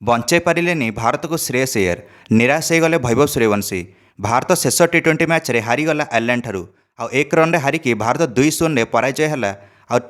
बंचाई पारिलेनी भारत को श्रेयस अय्यर निराश हो गले वैभव सूर्यवंशी। भारत शेष टी20 मैच रे हारीगला आयरलैंड ठारू आ 1 रन हारिकी भारत 2-0 पराजय है।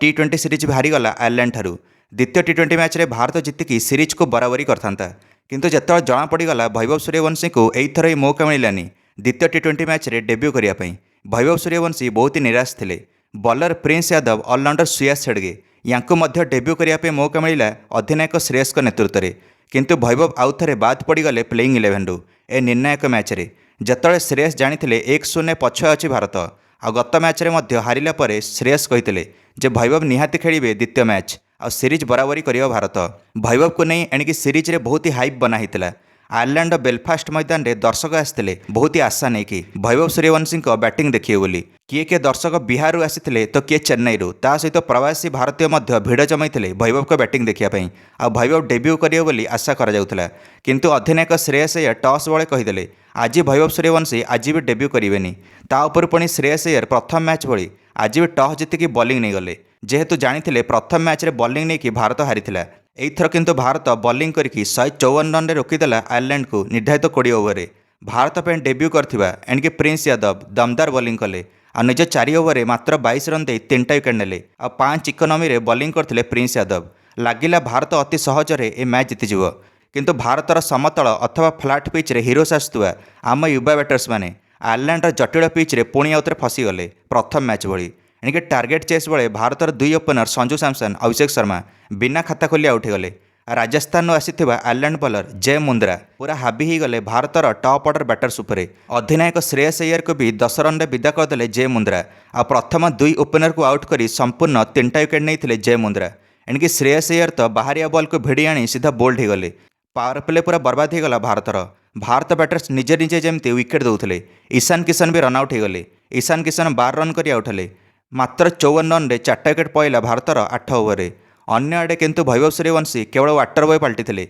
टी20 सीरीज भी हारीगला आयरलैंड ठारू। द्वितीय टी20 मैच रे भारत जीतिकी सीरीज को बराबरी करता किंतु जिते जना पड़गला वैभव सूर्यवंशी को एथर मौका मिलानी द्वितीय टी20 मैच रे डेब्यू करने। वैभव सूर्यवंशी बहुत ही निराश थे। बॉलर प्रिंस यादव ऑलराउंडर सुयास छेड़गे यांको मध्य डेब्यू करने मौका मिला अधिनायक श्रेयस नेतृत्व में। किंतु वैभव आउ थे बाद पड़गले प्लेइंग 11 रु ए निर्णायक मैच रे जिते श्रेयस जानी 1-0 पछुआ अच्छी भारत आ गत मैच रे मध्य हारिला परे श्रेयस कहते जे वैभव निहाती खेलिबे द्वितीय मैच आ सीरीज बराबरी करियो भारत। वैभव को नहीं एणिकी सीरीज रे बहुत ही हाइप बना हितला। आयरलैंड बेलफास्ट मैदान रे दर्शक आसते बहुत ही आशा नहीं कि वैभव सूर्यवंशी बैटिंग देखिए बोली। किए दर्शक बिहार आसी तो किए चेन्नई रू ता सहित प्रवासी भारतीय भिड़ जमाई वैभव को बैटिंग देखापी आ वैभव डेब्यू करियो बोली आशा करा जाउथला। किंतु अधिनायक श्रेयस अय्यर टॉस बेले कहीदेले आज वैभव सूर्यवंशी आज भी डेब्यू करेनि। ता उपर पुणी श्रेयस अय्यर प्रथम मैच भली आज भी टॉस जीतिकी बॉलिंग नहीं गले जेहेतु जानी प्रथम मैच रे बॉलिंग नहीं कि भारत हारीथिला। एथर किंतु भारत बॉलिंग करके 154 रन रोकीदेला आयरलैंड को निर्धारित 20 ओवर। भारत पर डेब्यू करथिबा एणिके प्रिंस यादव दमदार बॉलिंग कले आ निज 4 ओवर मात्र 22 रन दे 3टा विकेट नेले आ 5 इकोनॉमी रे बॉलिंग करथिले प्रिंस यादव। लागिला भारत अति सहजरे ए मैच जीतिजिवो किंतु भारतर समतल अथवा फ्लाट पिच रे हिरोस आसुवा आम युवा बैटर्स माने आयरलैंड जटिल पिच रे पुणी आउथरे फसीगले प्रथम मैच भली। एणिके टार्गेट चेस बेले भारतर 2 ओपनर संजू सैमसन अभिषेक शर्मा बिना खाता खोली आउट गले। राजस्थान आसीथिबा आयरलैंड बॉलर जय मुंद्रा पूरा हाबी हो गले भारतर टॉप ऑर्डर बैटर्स उपरे। अधिनायक श्रेयस अय्यर को भी 10 रन विदा करदे जय मुंद्रा आ प्रथम 2 ओपनर को आउट कर संपूर्ण 3टा विकेट नहीं जय मुंद्रा। एणिके श्रेयस अय्यर तो बाहरिया बॉल को भिड़ी आनी सीधा बोल्ड हो गले। पावर प्ले पूरा बर्बाद हो गला भारतर। भारत बैटर्स निजे निजे जमती विकेट दौले। ईशान किशन भी रन आउट हो गले। ईशान किशन 12 रन कर आउट हेले। मात्र 54 रन रे 4टा विकेट पड़ला भारतर 8 ओवर। अन्य आड़े किंतु वैभव सूर्यवंशी केवल वाटर बॉय पलटि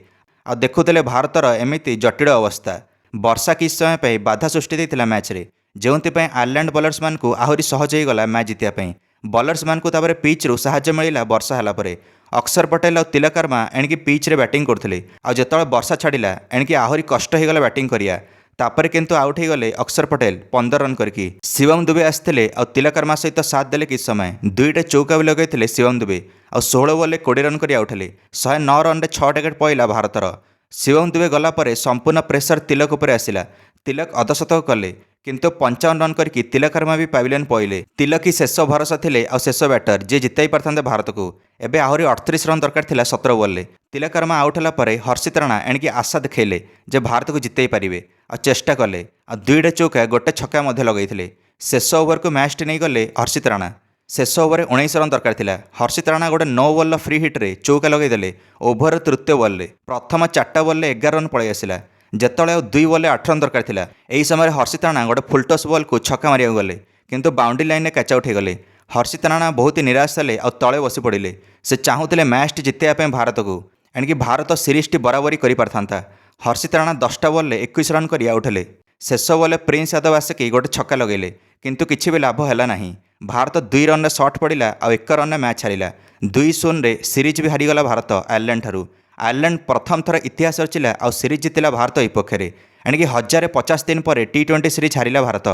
आ देखुले भारतर एमती जटिल अवस्था। वर्षा किस समय पर बाधा सृष्टि देता मैच रे जो आयरलैंड बॉलर्स मान को आहरी सहज हो गला मैच जीतियापी। बॉलर्स मान को तापर पिच रू साहाय्य मिला वर्षा है पर अक्षर पटेल और तिलक वर्मा एणिकी पिच रे बैटिंग करते आ जो वर्षा छाड़ा एणिकी आहरी कष्ट हो गला बैटिंग करिया। तापर किंतु आउट हो गले अक्षर पटेल 15 रन करके। शिवम दुबे आसते और तिलक वर्मा सहित साथ देले किस समय 2टा चौका भी लगे शिवम दुबे और 16 बॉल 20 रन कर आउट हेले। 109 रन रे 6टा विकेट पड़ला भारतर। शिवम दुबे गला पर संपूर्ण प्रेसर तिलक उपर आसिला। तिलक अर्धशतक कले किंतु 55 रन करके तिलक वर्मा भी पाविलियन पड़े। तिलक ही शेष भरोसा थे और शेष बैटर जी जिताई पारते भारत को। एबे आहरी 38 रन दरकार थिला 17 बॉल। तिलक वर्मा आउट होला परे हर्षित राणा एणिकी आशा देखले जे भारत को जिताई पारिबे और चेष्टा कले आ 2टा चौका 1 छक्का लगेइथिले। शेष ओवर को मैच नहीं गले हर्षित राणा। शेष ओवर 19 रन दरकार थिला। हर्षित राणा गोटे 9 बॉल फ्री हिट रे चौका लगेदेले। ओभर तृतीय बॉल प्रथम 4टा बॉल 11 रन पड़े आसिला जिते 2 बॉल 8 रन दरकार थिला। एही समय हर्षित राणा गोटे फुलटस बॉल को छक्का मारिया गले किंतु बाउंड्री लाइन में कैच आउट हो गले। हर्षित राणा बहुत ही निराश हेले और तले बसी पड़े। से चाहूले मैच जिताइबा भारत को एणिकी भारत सीरीज टी बराबरी कर पारथा। हर्षित राणा 10टा बॉल 21 रन कर आउट हेले। शेष बॉल प्रिंस यादव आसिक गोटे छक्का लगेले किंतु किसी भी लाभ है ना। भारत 2 रन रे शॉट पड़ा और 1 रन रे मैच हारिला। 2-0 रे सीरीज भी हारीगला भारत आयरलैंड ठारू। आयरलैंड प्रथम थर इतिहास रचिला और सीरीज जितिला भारत विपक्ष में। एणिकी 1050 दिन पर टी20 सीरीज हारिला भारत।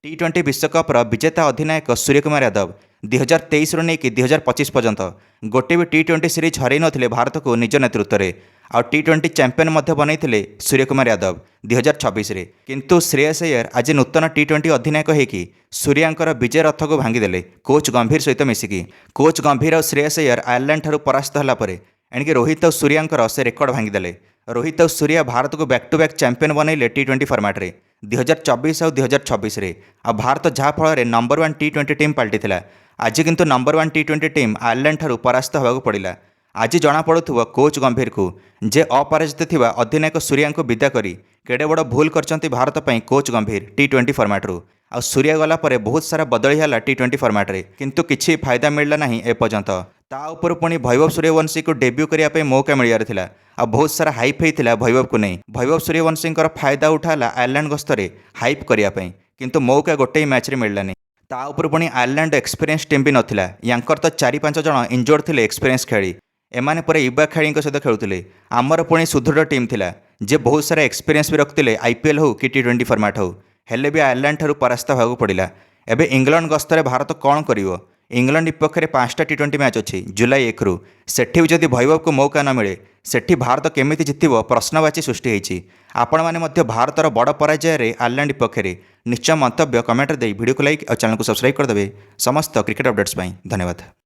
टी20 विश्वकप विजेता अधिनायक सूर्यकुमार यादव 2023 रु नहीं 2025 पर्यंत गोटे भी टी20 सीरीज हरई नथिले भारत को निज नेतृत्व में आ टी20 चैंपियन बनई सूर्यकुमार यादव 2026 रे। किंतु श्रेयस अय्यर आज नूतन टी20 अधिनायक होगी सूर्यांकर विजय रथ को भांगीदेले कोच गंभीर सहित मिसिकी। कोच गंभीर और श्रेयस अय्यर आयरलैंड ठारू परास्त होला परे एणिकी रोहित और सूर्यांकर से रेकर्ड भांगीदेले। रोहित और सूर्या भारत को बैक टू बैक चैंपियन बनइले टी20 फॉर्मेट रे 2024 और 2026 रे आ भारत जहाँ फल नंबर 1 टी20 टीम पलटिला। आज किंतु नंबर 1 टी20 टीम आयरलैंड ठारू परास्त होगा पड़ा। आज जना पड़ुव कोच गंभीर को जे अपराजित थिबा अधिनायक सूर्या को विदा करी केड़े बड़ भूल करचंती भारत पई कोच गंभीर टी20 फॉर्मेट रू। आ सूर्या गला परे बहुत सारा बदली है टी20 फॉर्मेट रे किंतु किसी फायदा मिलला नहीं एपर्यंत। ता उपर पुणी वैभव सूर्यवंशी को डेब्यू करने मौका मिलियार थिला आ बहुत सारा हाइप होता वैभव को नहीं। वैभव सूर्यवंशी फायदा उठाला आयरलैंड गस्तरे हाइप करने किंतु मौका गोटे मैच रे मिललानी। ता उपर पुणी आयरलैंड एक्सपीरियंस टीम भी नथिला। यांकर तो 4-5 जन इंजोर्ड थिले एक्सपीरियंस खेली एमाने पूरा युवा खेलाड़ी सहित खेलुले आमर पुणी सुदृढ़ टीम थिला जे बहुत सारा एक्सपीरियंस भी रखुले आईपीएल हो कि टी20 फॉर्मेट हो हेले भी आयरलैंड ठारू परास्त होगा पड़ा। एबे इंग्लैंड गस्तर भारत कौन करिवो? इंग्लैंड विपक्ष में 5टा टी20 मैच अच्छी जुलाई 1 रु सेठी भी जदि भैभव को मौका न मिले सेठी भारत केमिति जितिबो प्रश्नवाची सृष्टि होईछि। आपण माने मध्य भारतर बड़ पराजय रे आयरलैंड विपक्ष में निश्चय मंतव्य कमेंट दे वीडियो को लाइक और चैनल को सब्सक्राइब करदेवे। समस्त क्रिकेट अपडेट्स धन्यवाद।